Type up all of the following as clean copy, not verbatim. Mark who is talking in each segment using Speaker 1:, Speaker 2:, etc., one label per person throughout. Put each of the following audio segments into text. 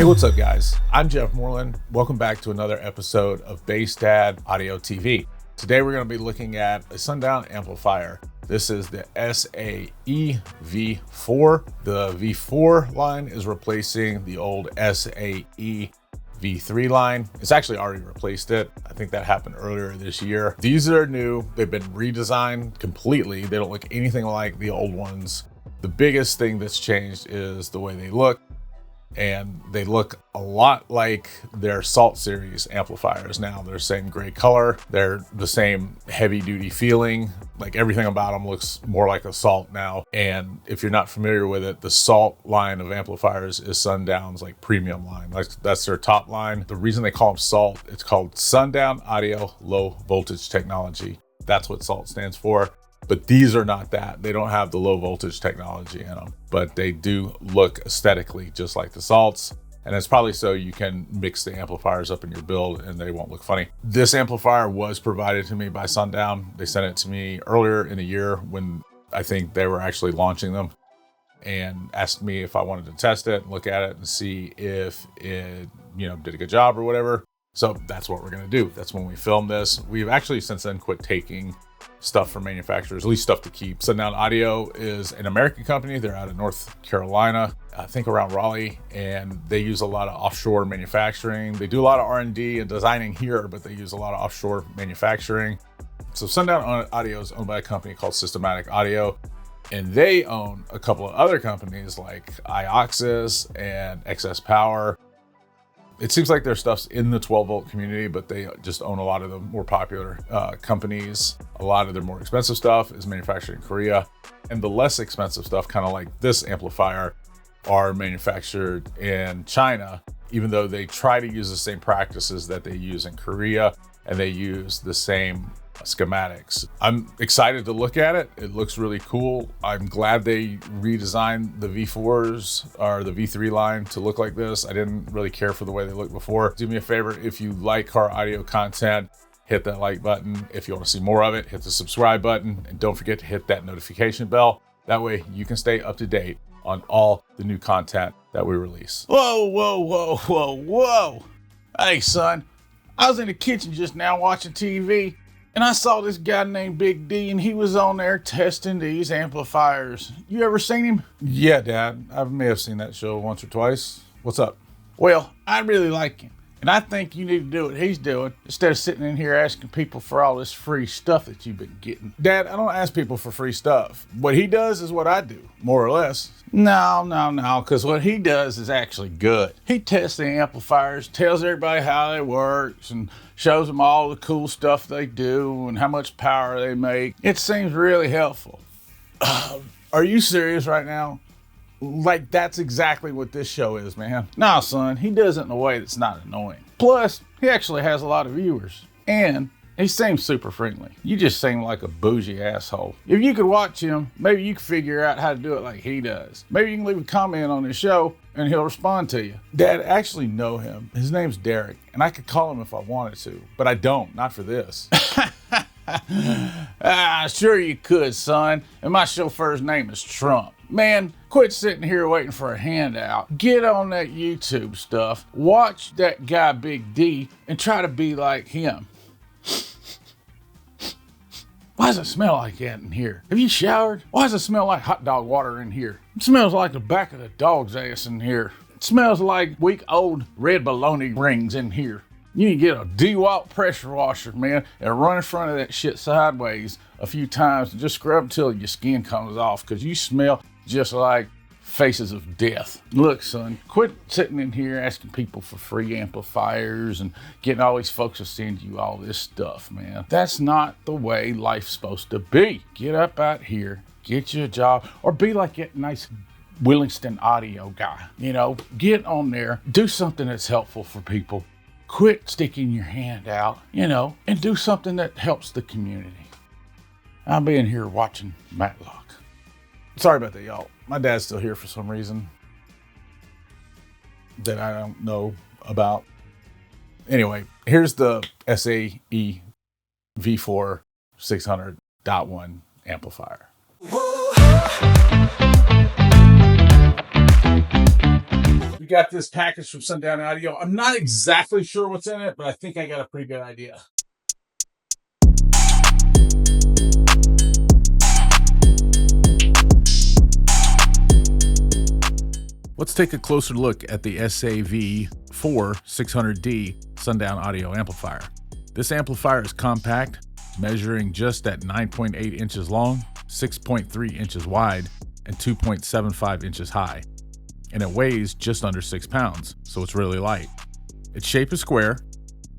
Speaker 1: what's up guys? I'm Jeff Moreland. Welcome back to another episode of Bass Dad Audio TV. Today we're going to be looking at a Sundown amplifier. This is the SAE V4. The V4 line is replacing the old SAE V3 line. It's actually already replaced it. I think that happened earlier this year. These are new. They've been redesigned completely. They don't look anything like the old ones. The biggest thing that's changed is the way they look. And they look a lot like their Salt series amplifiers now. They're the same gray color. They're the same heavy duty feeling. Like everything about them looks more like a Salt now. And if you're not familiar with it, the Salt line of amplifiers is Sundown's like premium line. Like that's their top line. The reason they call them Salt, it's called Sundown Audio Low Voltage Technology. That's what Salt stands for. But these are not that. They don't have the low voltage technology in them, but they do look aesthetically just like the Salts. And it's probably so you can mix the amplifiers up in your build and they won't look funny. This amplifier was provided to me by Sundown. They sent it to me earlier in the year when I think they were actually launching them, and asked me if I wanted to test it, look at it and see if it, did a good job or whatever. So that's what we're gonna do. That's when we film this. We've actually since then quit taking stuff from manufacturers, at least stuff to keep. Sundown Audio is an American company. They're out of North Carolina, I think around Raleigh, and they use a lot of offshore manufacturing. They do a lot of R&D and designing here, but they use a lot of offshore manufacturing. So Sundown Audio is owned by a company called Systematic Audio, and they own a couple of other companies like iOxis and XS Power. It seems like their stuff's in the 12 volt community, but they just own a lot of the more popular companies. A lot of their more expensive stuff is manufactured in Korea. And the less expensive stuff, kind of like this amplifier, are manufactured in China, even though they try to use the same practices that they use in Korea, and they use the same schematics. I'm excited to look at it. It looks really cool. I'm glad they redesigned the V4s or the V3 line to look like this. I didn't really care for the way they looked before. Do me a favor, if you like car audio content, hit that like button. If you want to see more of it, hit the subscribe button, and don't forget to hit that notification bell. That way you can stay up to date on all the new content that we release.
Speaker 2: Whoa. Hey son, I was in the kitchen just now watching TV, and I saw this guy named Big D, and he was on there testing these amplifiers. You ever seen him?
Speaker 1: Yeah, Dad. I may have seen that show once or twice. What's up?
Speaker 2: Well, I really like him, and I think you need to do what he's doing instead of sitting in here asking people for all this free stuff that you've been getting.
Speaker 1: Dad, I don't ask people for free stuff. What he does is what I do, more or less.
Speaker 2: No, because what he does is actually good. He tests the amplifiers, tells everybody how they work, and shows them all the cool stuff they do and how much power they make. It seems really helpful.
Speaker 1: Are you serious right now? Like, that's exactly what this show is, man.
Speaker 2: No, son, he does it in a way that's not annoying. Plus, he actually has a lot of viewers. And he seems super friendly. You just seem like a bougie asshole. If you could watch him, maybe you could figure out how to do it like he does. Maybe you can leave a comment on his show and he'll respond to you.
Speaker 1: Dad, I actually know him. His name's Derek, and I could call him if I wanted to, but I don't, not for this.
Speaker 2: Sure you could, son. And my chauffeur's name is Trump. Man, quit sitting here waiting for a handout. Get on that YouTube stuff, watch that guy Big D, and try to be like him. Why does it smell like that in here? Have you showered? Why does it smell like hot dog water in here? It smells like the back of the dog's ass in here. It smells like week-old red bologna rings in here. You need to get a DeWalt pressure washer, man, and run in front of that shit sideways a few times and just scrub until your skin comes off, because you smell just like faces of death. Look, son, quit sitting in here asking people for free amplifiers and getting all these folks to send you all this stuff, man. That's not the way life's supposed to be. Get up out here, get you a job, or be like that nice Willingston audio guy. Get on there, do something that's helpful for people. Quit sticking your hand out, and do something that helps the community. I'll be in here watching Matlock.
Speaker 1: Sorry about that, y'all. My dad's still here for some reason that I don't know about. Anyway, here's the SAE V4 600.1 amplifier. You got this package from Sundown Audio. I'm not exactly sure what's in it, but I think I got a pretty good idea. Let's take a closer look at the SAV4 600D Sundown Audio amplifier. This amplifier is compact, measuring just at 9.8 inches long, 6.3 inches wide, and 2.75 inches high. And it weighs just under 6 pounds, so it's really light. Its shape is square,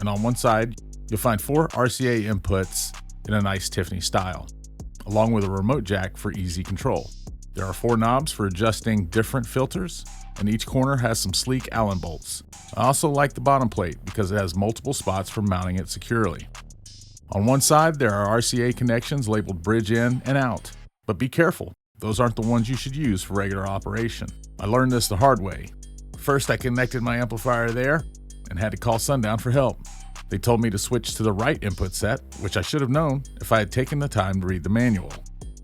Speaker 1: and on one side, you'll find 4 RCA inputs in a nice Tiffany style, along with a remote jack for easy control. There are 4 knobs for adjusting different filters, and each corner has some sleek Allen bolts. I also like the bottom plate because it has multiple spots for mounting it securely. On one side, there are RCA connections labeled bridge in and out, but be careful, those aren't the ones you should use for regular operation. I learned this the hard way. First, I connected my amplifier there and had to call Sundown for help. They told me to switch to the right input set, which I should have known if I had taken the time to read the manual.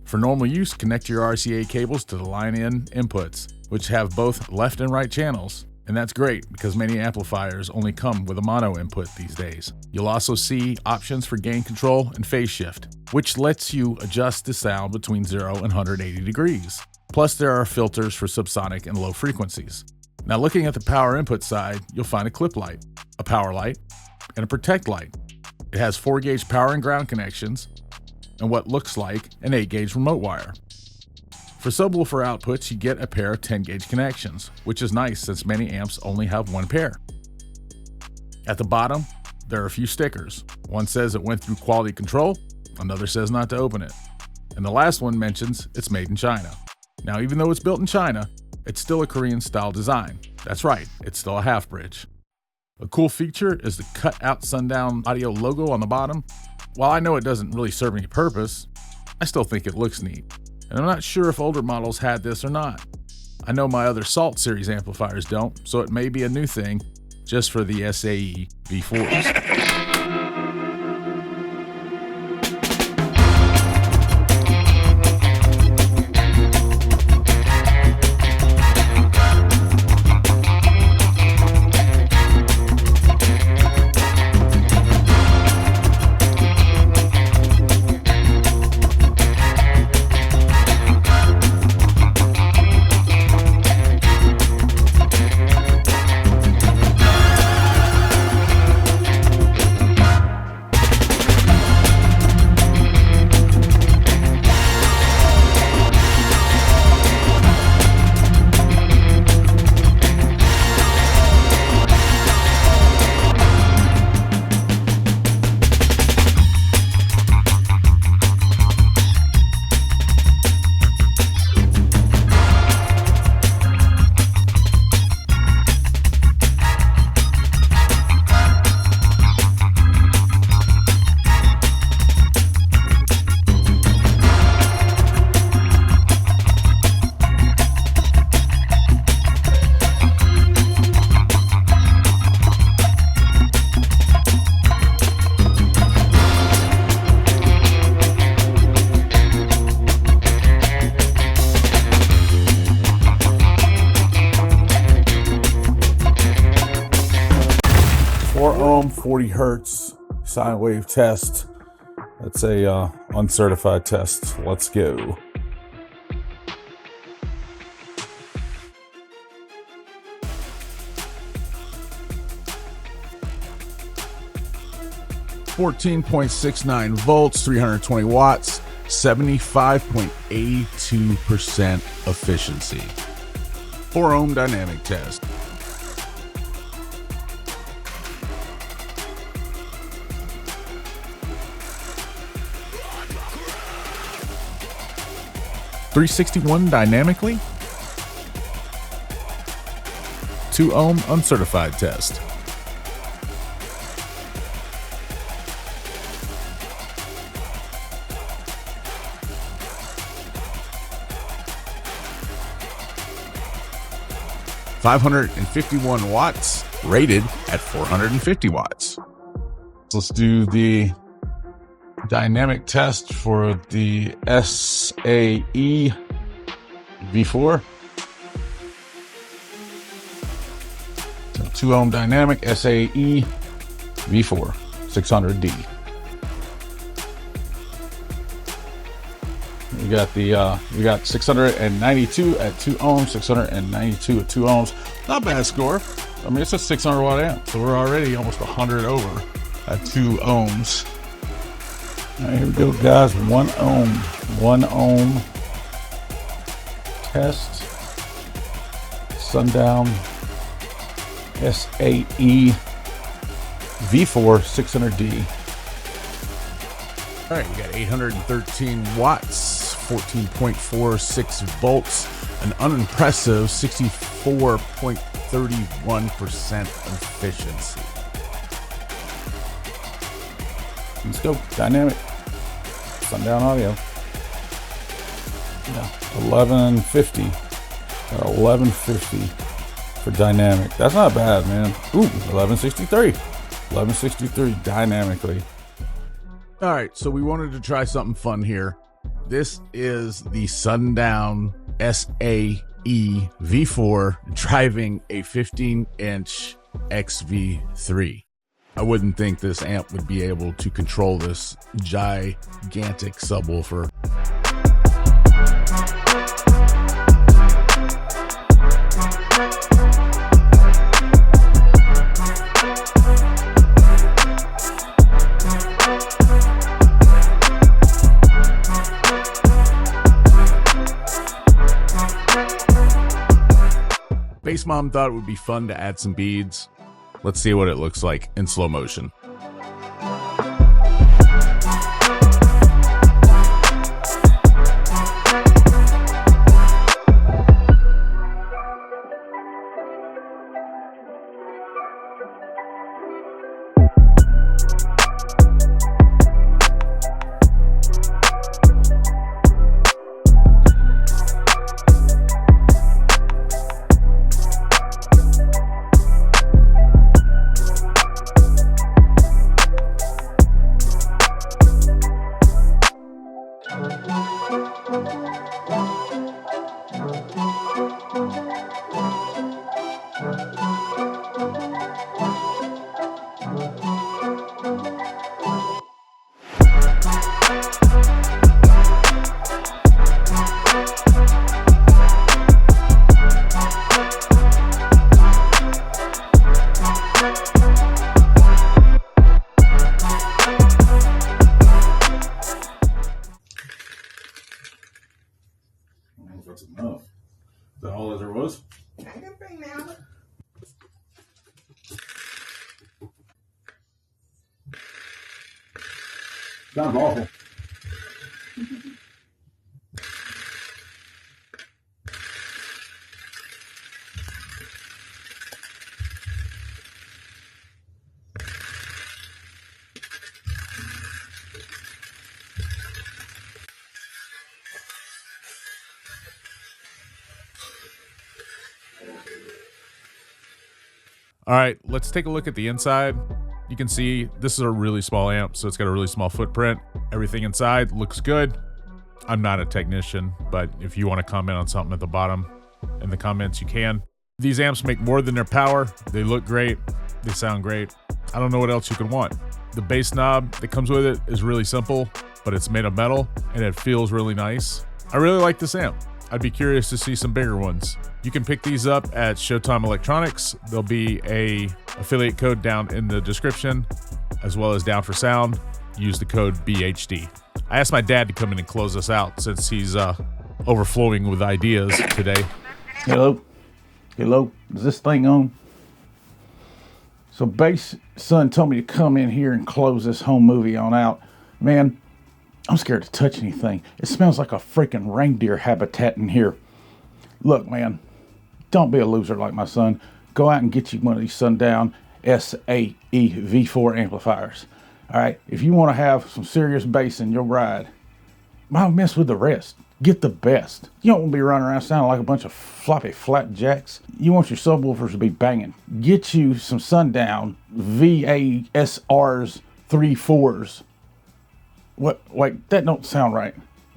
Speaker 1: For normal use, connect your RCA cables to the line-in inputs, which have both left and right channels, and that's great because many amplifiers only come with a mono input these days. You'll also see options for gain control and phase shift, which lets you adjust the sound between 0 and 180 degrees. Plus, there are filters for subsonic and low frequencies. Now, looking at the power input side, you'll find a clip light, a power light, and a protect light. It has 4-gauge power and ground connections, and what looks like an 8-gauge remote wire. For subwoofer outputs, you get a pair of 10-gauge connections, which is nice since many amps only have one pair. At the bottom, there are a few stickers. One says it went through quality control, another says not to open it, and the last one mentions it's made in China. Now, even though it's built in China, it's still a Korean-style design. That's right, it's still a half bridge. A cool feature is the cut-out Sundown Audio logo on the bottom. While I know it doesn't really serve any purpose, I still think it looks neat. And I'm not sure if older models had this or not. I know my other Salt series amplifiers don't, so it may be a new thing just for the SAE V4s. Ohm, 40 hertz, sine wave test. That's a uncertified test. Let's go. .69 volts, 320 watts, 75.82% efficiency. 4 ohm dynamic test. .361 dynamically. 2 ohm uncertified test. .551 watts, rated at 450 watts. Let's do the dynamic test for the SAE V4.
Speaker 2: 2 ohm dynamic SAE V4 600D. We got 692 at 2 ohms, 692 at 2 ohms. Not bad score. I mean, it's a 600 watt amp, so we're already almost 100 over at 2 ohms. All right, here we go, guys. 1 ohm test. Sundown SAE V4 600D. All right, we got 813 watts, 14.46 volts, an unimpressive 64.31% efficiency. Let's go, dynamic. Sundown audio. Yeah, 1150. 1150 for dynamic. That's not bad, man. Ooh, 1163. 1163 dynamically. All right, so we wanted to try something fun here. This is the Sundown SAE V4 driving a 15-inch XV3. I wouldn't think this amp would be able to control this gigantic subwoofer. Bass Mom thought it would be fun to add some beads. Let's see what it looks like in slow motion. That's enough. Is that all that there was?
Speaker 3: Kind of bring now.
Speaker 2: Sounds awful.
Speaker 1: All right, let's take a look at the inside. You can see this is a really small amp, so it's got a really small footprint. Everything inside looks good. I'm not a technician, but if you want to comment on something at the bottom in the comments, you can. These amps make more than their power. They look great. They sound great. I don't know what else you could want. The bass knob that comes with it is really simple, but it's made of metal and it feels really nice. I really like this amp. I'd be curious to see some bigger ones. You can pick these up at Showtime Electronics. There'll be a affiliate code down in the description, as well as down for sound. Use the code BHD. I asked my dad to come in and close us out since he's overflowing with ideas today.
Speaker 2: Hello? Hello? Is this thing on? So Bass Son told me to come in here and close this home movie on out. Man, I'm scared to touch anything. It smells like a freaking reindeer habitat in here. Look, man, don't be a loser like my son. Go out and get you one of these Sundown SAE V4 amplifiers. All right, if you want to have some serious bass in your ride, why mess with the rest? Get the best. You don't want to be running around sounding like a bunch of floppy flapjacks. You want your subwoofers to be banging. Get you some Sundown VASRs 3.4s. What? Wait, that don't sound right.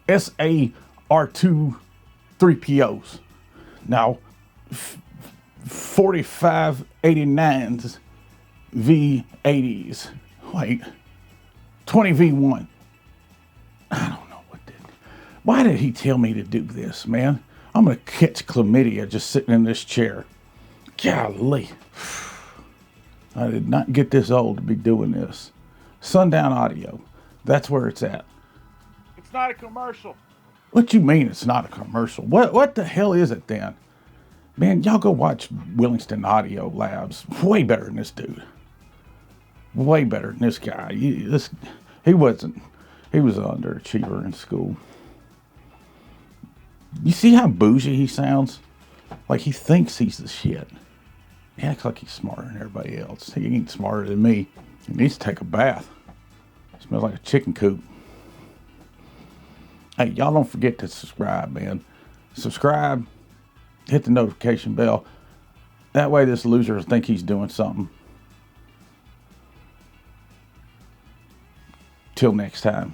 Speaker 2: SAR2 3POs. Now, 4589s V80s. Wait, 20V1. I don't know what did. Why did he tell me to do this, man? I'm gonna catch chlamydia just sitting in this chair. Golly. I did not get this old to be doing this. Sundown Audio. That's where it's at.
Speaker 1: It's not a commercial.
Speaker 2: What you mean it's not a commercial? What the hell is it then? Man, y'all go watch Willingston Audio Labs. Way better than this dude. Way better than this guy. He was an underachiever in school. You see how bougie he sounds? Like he thinks he's the shit. He acts like he's smarter than everybody else. He ain't smarter than me. He needs to take a bath. Smells like a chicken coop. Hey, y'all don't forget to subscribe, man. Subscribe. Hit the notification bell. That way this loser will think he's doing something. Till next time.